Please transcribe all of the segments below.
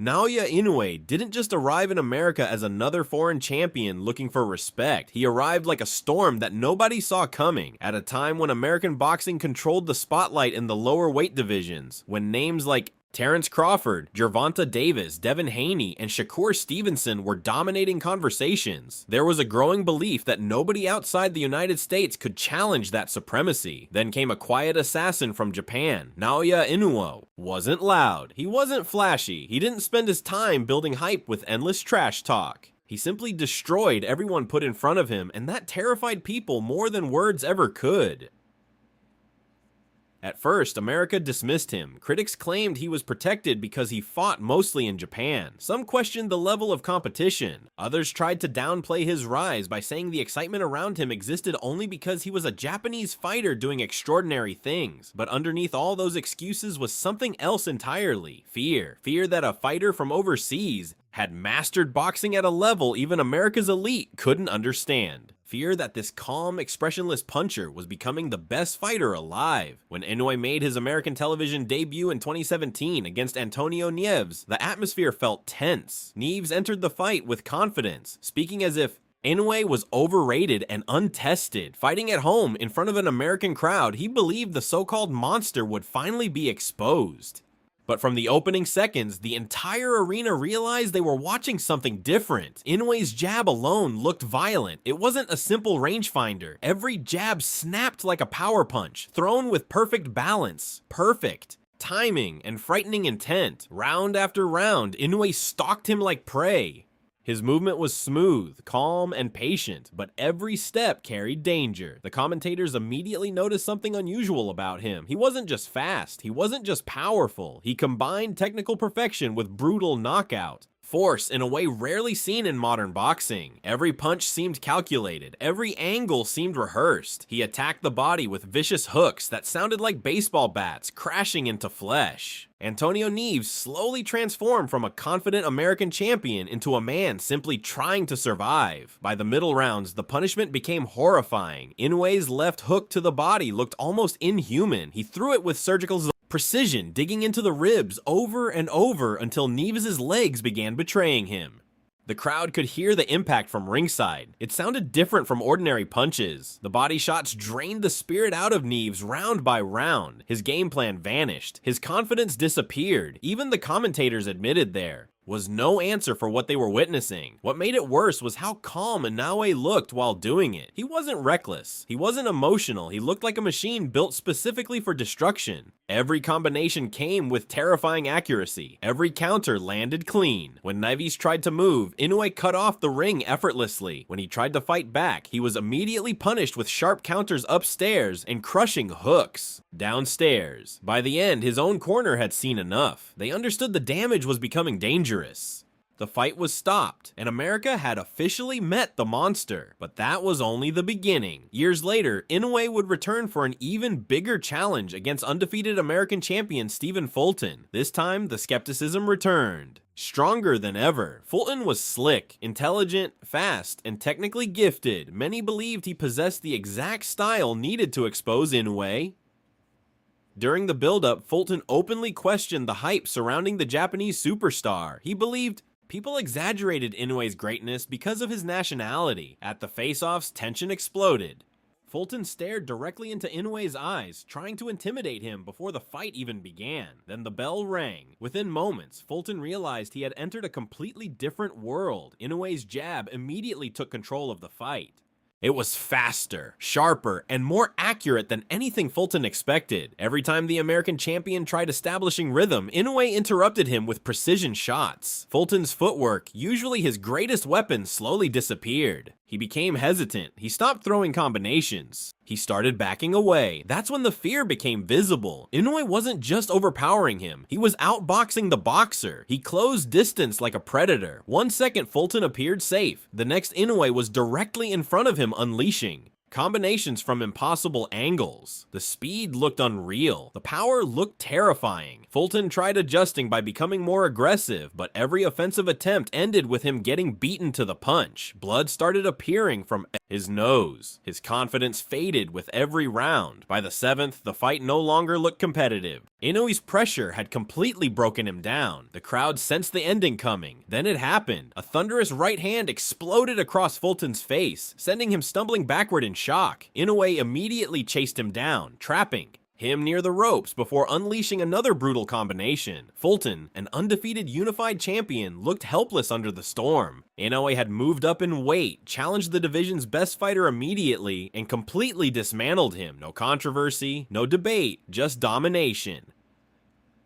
Naoya Inoue didn't just arrive in America as another foreign champion looking for respect. He arrived like a storm that nobody saw coming, at a time when American boxing controlled the spotlight in the lower weight divisions, when names like Terence Crawford, Gervonta Davis, Devin Haney, and Shakur Stevenson were dominating conversations. There was a growing belief that nobody outside the United States could challenge that supremacy. Then came a quiet assassin from Japan. Naoya Inoue wasn't loud. He wasn't flashy. He didn't spend his time building hype with endless trash talk. He simply destroyed everyone put in front of him, and that terrified people more than words ever could. At first, America dismissed him. Critics claimed he was protected because he fought mostly in Japan. Some questioned the level of competition. Others tried to downplay his rise by saying the excitement around him existed only because he was a Japanese fighter doing extraordinary things. But underneath all those excuses was something else entirely. Fear. Fear that a fighter from overseas had mastered boxing at a level even America's elite couldn't understand. Fear that this calm, expressionless puncher was becoming the best fighter alive. When Inoue made his American television debut in 2017 against Antonio Nieves, the atmosphere felt tense. Nieves entered the fight with confidence, speaking as if Inoue was overrated and untested. Fighting at home in front of an American crowd, he believed the so-called monster would finally be exposed. But from the opening seconds, the entire arena realized they were watching something different. Inoue's jab alone looked violent. It wasn't a simple rangefinder. Every jab snapped like a power punch, thrown with perfect balance. Perfect timing and frightening intent. Round after round, Inoue stalked him like prey. His movement was smooth, calm, and patient, but every step carried danger. The commentators immediately noticed something unusual about him. He wasn't just fast, he wasn't just powerful. He combined technical perfection with brutal knockout. Force in a way rarely seen in modern boxing. Every punch seemed calculated. Every angle seemed rehearsed. He attacked the body with vicious hooks that sounded like baseball bats crashing into flesh. Antonio Nieves slowly transformed from a confident American champion into a man simply trying to survive. By the middle rounds, the punishment became horrifying. Inoue's left hook to the body looked almost inhuman. He threw it with surgical precision, digging into the ribs over and over until Nieves' legs began betraying him. The crowd could hear the impact from ringside. It sounded different from ordinary punches. The body shots drained the spirit out of Nieves round by round. His game plan vanished. His confidence disappeared. Even the commentators admitted there was no answer for what they were witnessing. What made it worse was how calm Inoue looked while doing it. He wasn't reckless. He wasn't emotional. He looked like a machine built specifically for destruction. Every combination came with terrifying accuracy. Every counter landed clean. When Nieves tried to move, Inoue cut off the ring effortlessly. When he tried to fight back, he was immediately punished with sharp counters upstairs and crushing hooks downstairs. By the end, his own corner had seen enough. They understood the damage was becoming dangerous. The fight was stopped, and America had officially met the monster. But that was only the beginning. Years later, Inoue would return for an even bigger challenge against undefeated American champion Stephen Fulton. This time, the skepticism returned. Stronger than ever. Fulton was slick, intelligent, fast, and technically gifted. Many believed he possessed the exact style needed to expose Inoue. During the build-up, Fulton openly questioned the hype surrounding the Japanese superstar. He believed people exaggerated Inoue's greatness because of his nationality. At the face-offs, tension exploded. Fulton stared directly into Inoue's eyes, trying to intimidate him before the fight even began. Then the bell rang. Within moments, Fulton realized he had entered a completely different world. Inoue's jab immediately took control of the fight. It was faster, sharper, and more accurate than anything Fulton expected. Every time the American champion tried establishing rhythm, Inoue interrupted him with precision shots. Fulton's footwork, usually his greatest weapon, slowly disappeared. He became hesitant. He stopped throwing combinations. He started backing away. That's when the fear became visible. Inoue wasn't just overpowering him. He was outboxing the boxer. He closed distance like a predator. 1 second, Fulton appeared safe. The next, Inoue was directly in front of him, unleashing combinations from impossible angles. The speed looked unreal. The power looked terrifying. Fulton tried adjusting by becoming more aggressive, but every offensive attempt ended with him getting beaten to the punch. Blood started appearing from his nose. His confidence faded with every round. By the 7th, the fight no longer looked competitive. Inoue's pressure had completely broken him down. The crowd sensed the ending coming. Then it happened. A thunderous right hand exploded across Fulton's face, sending him stumbling backward in shock. Inoue immediately chased him down, trapping him near the ropes before unleashing another brutal combination. Fulton, an undefeated unified champion, looked helpless under the storm. Inoue had moved up in weight, challenged the division's best fighter immediately, and completely dismantled him. No controversy, no debate, just domination.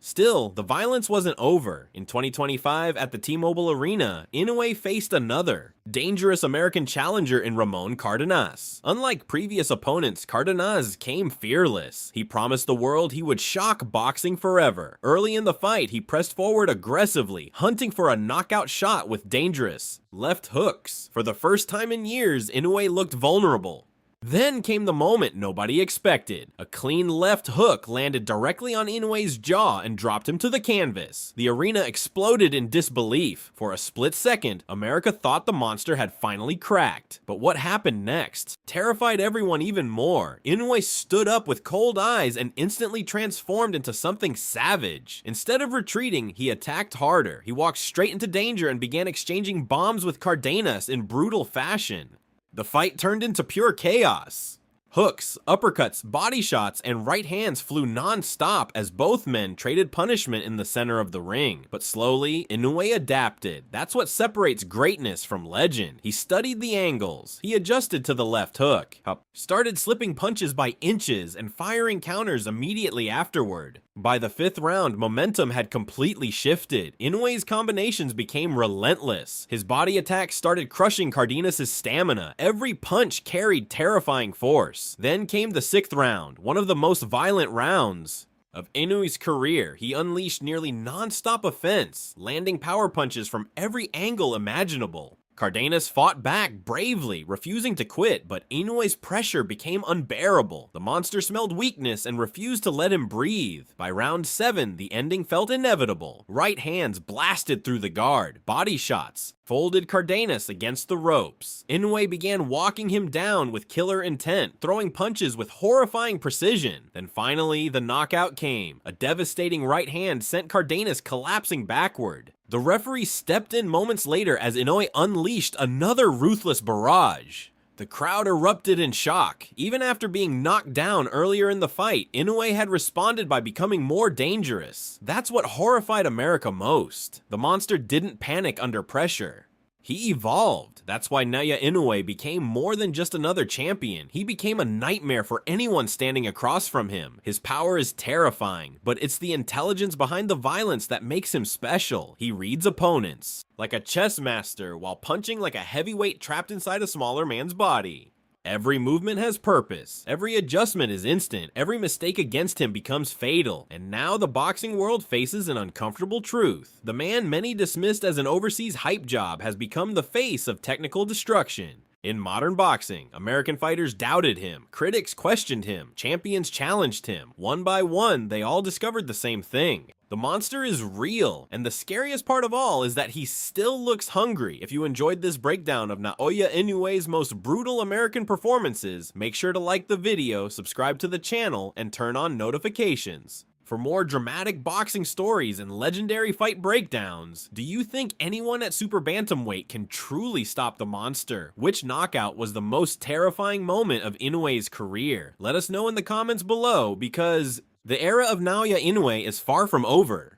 Still, the violence wasn't over. In 2025, at the T-Mobile Arena, Inoue faced another dangerous American challenger in Ramon Cardenas. Unlike previous opponents, Cardenas came fearless. He promised the world he would shock boxing forever. Early in the fight, he pressed forward aggressively, hunting for a knockout shot with dangerous left hooks. For the first time in years, Inoue looked vulnerable. Then came the moment nobody expected. A clean left hook landed directly on Inoue's jaw and dropped him to the canvas. The arena exploded in disbelief. For a split second, America thought the monster had finally cracked. But what happened next terrified everyone even more. Inoue stood up with cold eyes and instantly transformed into something savage. Instead of retreating, he attacked harder. He walked straight into danger and began exchanging bombs with Cardenas in brutal fashion. The fight turned into pure chaos. Hooks, uppercuts, body shots, and right hands flew non-stop as both men traded punishment in the center of the ring. But slowly, Inoue adapted. That's what separates greatness from legend. He studied the angles. He adjusted to the left hook, started slipping punches by inches and firing counters immediately afterward. By the 5th round, momentum had completely shifted. Inoue's combinations became relentless. His body attacks started crushing Cardenas' stamina. Every punch carried terrifying force. Then came the 6th round, one of the most violent rounds of Inoue's career. He unleashed nearly non-stop offense, landing power punches from every angle imaginable. Cardenas fought back bravely, refusing to quit, but Inoue's pressure became unbearable. The monster smelled weakness and refused to let him breathe. By round 7, the ending felt inevitable. Right hands blasted through the guard, body shots folded Cardenas against the ropes. Inoue began walking him down with killer intent, throwing punches with horrifying precision. Then finally, the knockout came. A devastating right hand sent Cardenas collapsing backward. The referee stepped in moments later as Inoue unleashed another ruthless barrage. The crowd erupted in shock. Even after being knocked down earlier in the fight, Inoue had responded by becoming more dangerous. That's what horrified America most. The monster didn't panic under pressure. He evolved. That's why Naoya Inoue became more than just another champion. He became a nightmare for anyone standing across from him. His power is terrifying, but it's the intelligence behind the violence that makes him special. He reads opponents like a chess master while punching like a heavyweight trapped inside a smaller man's body. Every movement has purpose. Every adjustment is instant. Every mistake against him becomes fatal. And now the boxing world faces an uncomfortable truth. The man many dismissed as an overseas hype job has become the face of technical destruction. In modern boxing, American fighters doubted him, critics questioned him, champions challenged him. One by one, they all discovered the same thing. The monster is real, and the scariest part of all is that he still looks hungry. If you enjoyed this breakdown of Naoya Inoue's most brutal American performances, make sure to like the video, subscribe to the channel, and turn on notifications. For more dramatic boxing stories and legendary fight breakdowns, do you think anyone at Super Bantamweight can truly stop the monster? Which knockout was the most terrifying moment of Inoue's career? Let us know in the comments below, because the era of Naoya Inoue is far from over.